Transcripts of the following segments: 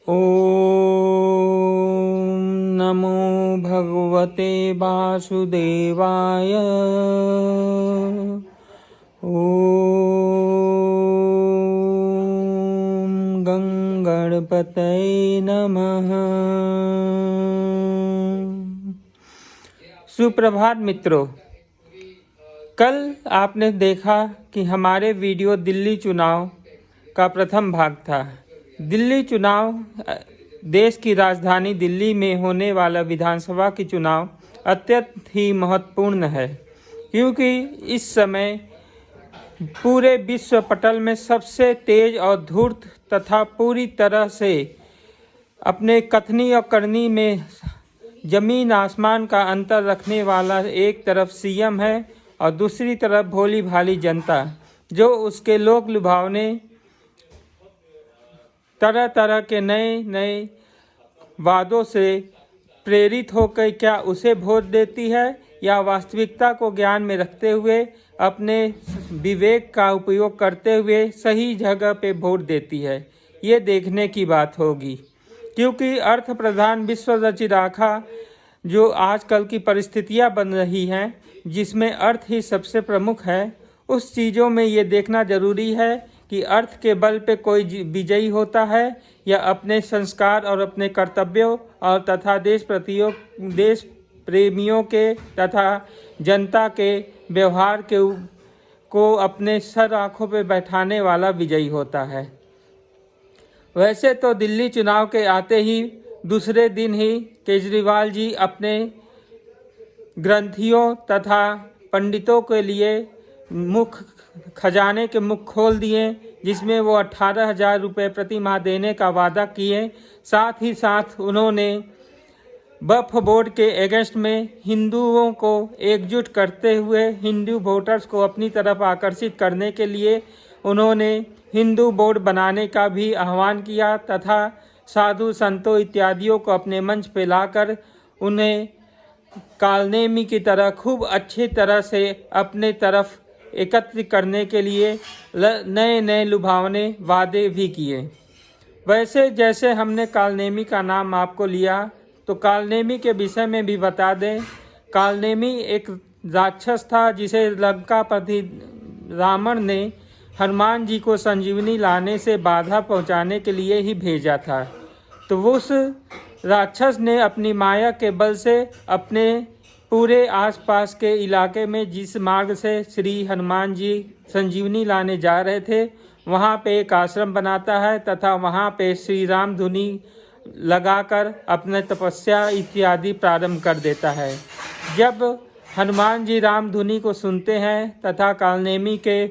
ॐ नमो भगवते वासुदेवाय। ॐ गणपतये नमः। सुप्रभात मित्रों, कल आपने देखा कि हमारे वीडियो दिल्ली चुनाव का प्रथम भाग था। दिल्ली चुनाव देश की राजधानी दिल्ली में होने वाला विधानसभा की चुनाव अत्यंत ही महत्वपूर्ण है, क्योंकि इस समय पूरे विश्व पटल में सबसे तेज और धूर्त तथा पूरी तरह से अपने कथनी और करनी में जमीन आसमान का अंतर रखने वाला एक तरफ सीएम है और दूसरी तरफ भोली भाली जनता, जो उसके लोक लुभावने तरह तरह के नए नए वादों से प्रेरित होकर क्या उसे वोट देती है या वास्तविकता को ज्ञान में रखते हुए अपने विवेक का उपयोग करते हुए सही जगह पे वोट देती है। ये देखने की बात होगी, क्योंकि अर्थ प्रधान विश्व रचिराखा जो आजकल की परिस्थितियां बन रही हैं, जिसमें अर्थ ही सबसे प्रमुख है, उस चीज़ों में ये देखना जरूरी है कि अर्थ के बल पे कोई विजयी होता है या अपने संस्कार और अपने कर्तव्यों और तथा देश प्रेमियों के तथा जनता के व्यवहार को अपने सर आँखों पे बैठाने वाला विजयी होता है। वैसे तो दिल्ली चुनाव के आते ही दूसरे दिन ही केजरीवाल जी अपने ग्रंथियों तथा पंडितों के लिए खजाने के मुख खोल दिए, जिसमें वो 18,000 रुपये प्रति माह देने का वादा किए। साथ ही साथ उन्होंने वक्फ बोर्ड के अगेंस्ट में हिंदुओं को एकजुट करते हुए हिंदू वोटर्स को अपनी तरफ आकर्षित करने के लिए उन्होंने हिंदू बोर्ड बनाने का भी आह्वान किया तथा साधु संतों इत्यादियों को अपने मंच पे लाकर उन्हें कालनेमी की तरह खूब अच्छी तरह से अपने तरफ एकत्र करने के लिए नए नए लुभावने वादे भी किए। वैसे जैसे हमने कालनेमी का नाम आपको लिया, तो कालनेमी के विषय में भी बता दें। कालनेमी एक राक्षस था जिसे लंकापति रावण ने हनुमान जी को संजीवनी लाने से बाधा पहुंचाने के लिए ही भेजा था। तो उस राक्षस ने अपनी माया के बल से अपने पूरे आसपास के इलाके में जिस मार्ग से श्री हनुमान जी संजीवनी लाने जा रहे थे, वहाँ पे एक आश्रम बनाता है तथा वहाँ पे श्री राम धुनी लगाकर अपने तपस्या इत्यादि प्रारंभ कर देता है। जब हनुमान जी राम धुनी को सुनते हैं तथा कालनेमी के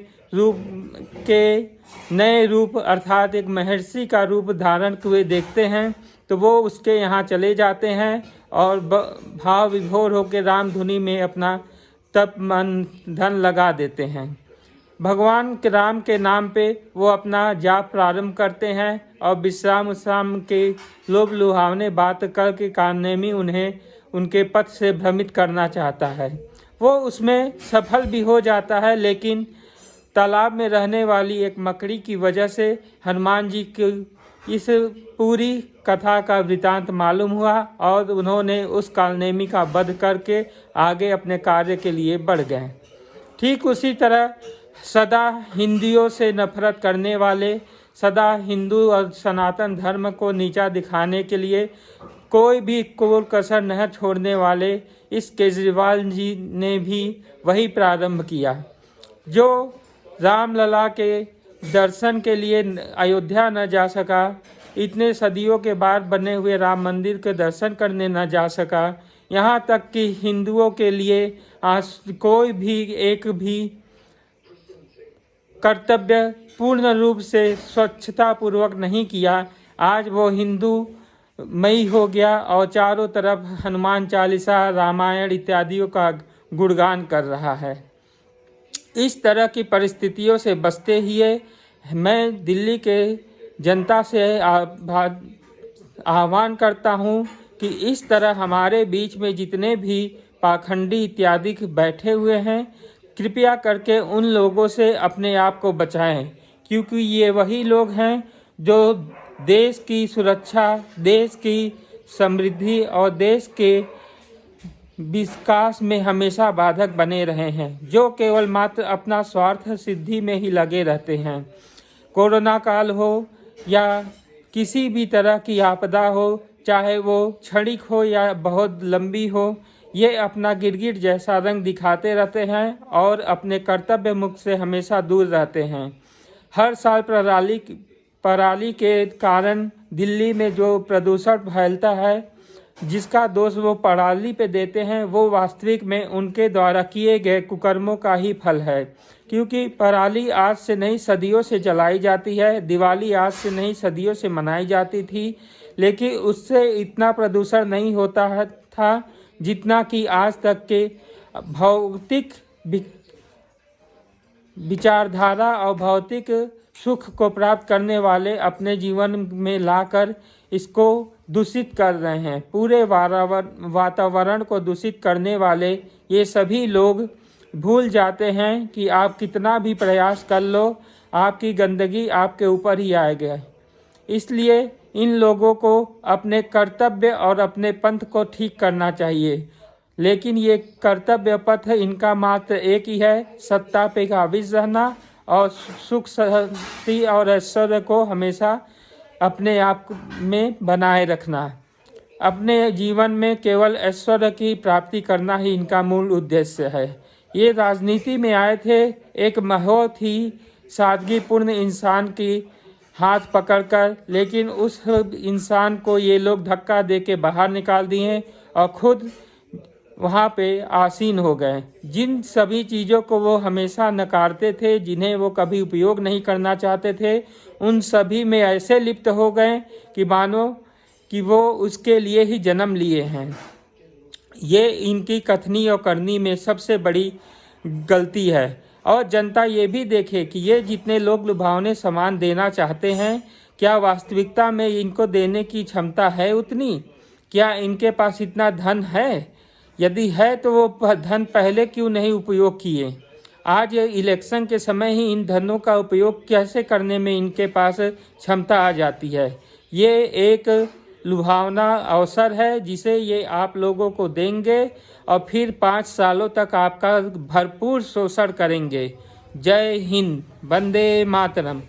नए रूप अर्थात एक महर्षि का रूप धारण हुए देखते हैं, तो वो उसके यहाँ चले जाते हैं और भाव विभोर होकर राम धुनी में अपना तप मन धन लगा देते हैं। भगवान के राम के नाम पे वो अपना जाप प्रारंभ करते हैं और विश्राम के लोभ लुभावने बात करके कालनेमी उन्हें उनके पथ से भ्रमित करना चाहता है। वो उसमें सफल भी हो जाता है, लेकिन तालाब में रहने वाली एक मकड़ी की वजह से हनुमान जी की इस पूरी कथा का वृतांत मालूम हुआ और उन्होंने उस कालनेमी का वध करके आगे अपने कार्य के लिए बढ़ गए। ठीक उसी तरह सदा हिंदुओं से नफरत करने वाले, सदा हिंदू और सनातन धर्म को नीचा दिखाने के लिए कोई भी कोर कसर न छोड़ने वाले इस केजरीवाल जी ने भी वही प्रारंभ किया। जो रामलला के दर्शन के लिए अयोध्या न जा सका, इतने सदियों के बाद बने हुए राम मंदिर के दर्शन करने न जा सका, यहाँ तक कि हिंदुओं के लिए आज कोई भी एक भी कर्तव्य पूर्ण रूप से स्वच्छता पूर्वक नहीं किया। आज वो हिंदू मई हो गया और चारों तरफ हनुमान चालीसा, रामायण इत्यादियों का गुणगान कर रहा है। इस तरह की परिस्थितियों से बचते हुए मैं दिल्ली के जनता से आह्वान करता हूँ कि इस तरह हमारे बीच में जितने भी पाखंडी इत्यादि बैठे हुए हैं, कृपया करके उन लोगों से अपने आप को बचाएं, क्योंकि ये वही लोग हैं जो देश की सुरक्षा, देश की समृद्धि और देश के विकास में हमेशा बाधक बने रहे हैं, जो केवल मात्र अपना स्वार्थ सिद्धि में ही लगे रहते हैं। कोरोना काल हो या किसी भी तरह की आपदा हो, चाहे वो क्षणिक हो या बहुत लंबी हो, ये अपना गिरगिट जैसा रंग दिखाते रहते हैं और अपने कर्तव्य मुख से हमेशा दूर रहते हैं। हर साल पराली के कारण दिल्ली में जो प्रदूषण फैलता है, जिसका दोष वो पराली पे देते हैं, वो वास्तविक में उनके द्वारा किए गए कुकर्मों का ही फल है। क्योंकि पराली आज से नहीं सदियों से जलाई जाती है, दिवाली आज से नहीं सदियों से मनाई जाती थी, लेकिन उससे इतना प्रदूषण नहीं होता था जितना कि आज तक के भौतिक विचारधारा और भौतिक सुख को प्राप्त करने वाले अपने जीवन में लाकर इसको दूषित कर रहे हैं। पूरे वातावरण को दूषित करने वाले ये सभी लोग भूल जाते हैं कि आप कितना भी प्रयास कर लो, आपकी गंदगी आपके ऊपर ही आएगा। इसलिए इन लोगों को अपने कर्तव्य और अपने पंथ को ठीक करना चाहिए, लेकिन ये कर्तव्य पथ इनका मात्र एक ही है, सत्ता पे काबिज रहना और सुख शांति और ऐश्वर्य को हमेशा अपने आप में बनाए रखना। अपने जीवन में केवल ऐश्वर्य की प्राप्ति करना ही इनका मूल उद्देश्य है। ये राजनीति में आए थे एक बहुत ही सादगीपूर्ण इंसान की हाथ पकड़कर, लेकिन उस इंसान को ये लोग धक्का देके बाहर निकाल दिए और खुद वहाँ पे आसीन हो गए। जिन सभी चीज़ों को वो हमेशा नकारते थे, जिन्हें वो कभी उपयोग नहीं करना चाहते थे, उन सभी में ऐसे लिप्त हो गए कि मानो कि वो उसके लिए ही जन्म लिए हैं। ये इनकी कथनी और करनी में सबसे बड़ी गलती है। और जनता ये भी देखे कि ये जितने लोग लुभावने सामान देना चाहते हैं, क्या वास्तविकता में इनको देने की क्षमता है उतनी? क्या इनके पास इतना धन है? यदि है तो वो धन पहले क्यों नहीं उपयोग किए? आज इलेक्शन के समय ही इन धनों का उपयोग कैसे करने में इनके पास क्षमता आ जाती है। ये एक लुभावना अवसर है जिसे ये आप लोगों को देंगे और फिर 5 सालों तक आपका भरपूर शोषण करेंगे। जय हिंद, वंदे मातरम।